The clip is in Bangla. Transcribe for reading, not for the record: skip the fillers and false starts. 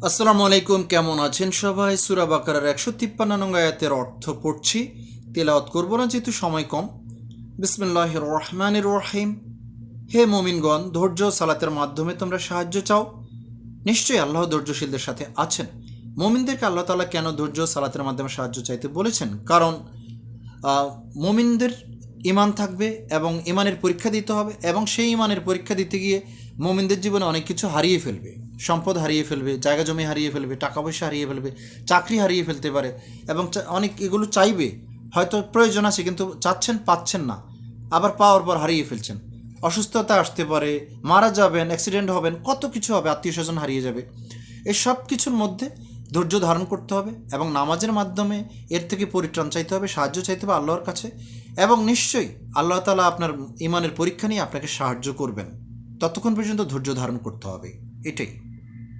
আসসালামু আলাইকুম, কেমন আছেন সবাই? সূরা বাকারার 153 নং আয়াতের অর্থ পড়ছি, তেলাওয়াত করব না যেহেতু সময় কম। বিসমিল্লাহির রহমানির রহিম। হে মুমিনগণ, ধৈর্য সালাতের মাধ্যমে তোমরা সাহায্য চাও। নিশ্চয়ই আল্লাহ ধৈর্যশীলদের সাথে আছেন। মুমিনদেরকে আল্লাহ তাআলা কেন ধৈর্য সালাতের মাধ্যমে সাহায্য চাইতে বলেছেন? কারণ মুমিনদের ইমান থাকবে এবং ইমানের পরীক্ষা দিতে হবে, এবং সেই ইমানের পরীক্ষা দিতে গিয়ে মুমিনদের জীবনে অনেক কিছু হারিয়ে ফেলবে। সম্পদ হারিয়ে ফেলবে, জায়গা জমি হারিয়ে ফেলবে, টাকা পয়সা হারিয়ে ফেলবে, চাকরি হারিয়ে ফেলতে পারে, এবং অনেক এগুলো চাইবে, হয়তো প্রয়োজন আছে কিন্তু চাচ্ছেন, পাচ্ছেন না, আবার পাওয়ার পর হারিয়ে ফেলছেন। অসুস্থতা আসতে পারে, মারা যাবেন, অ্যাক্সিডেন্ট হবেন, কত কিছু হবে, আত্মীয় স্বজন হারিয়ে যাবে। এই সব কিছুর মধ্যে ধৈর্য ধারণ করতে হবে এবং নামাজের মাধ্যমে এর থেকে পরিত্রাণ চাইতে হবে, সাহায্য চাইতে হবে আল্লাহর কাছে। এবং নিশ্চয়ই আল্লাহ তাআলা আপনার ইমানের পরীক্ষা নিয়ে আপনাকে সাহায্য করবেন। ততক্ষণ পর্যন্ত ধৈর্য ধারণ করতে হবে, এটাই।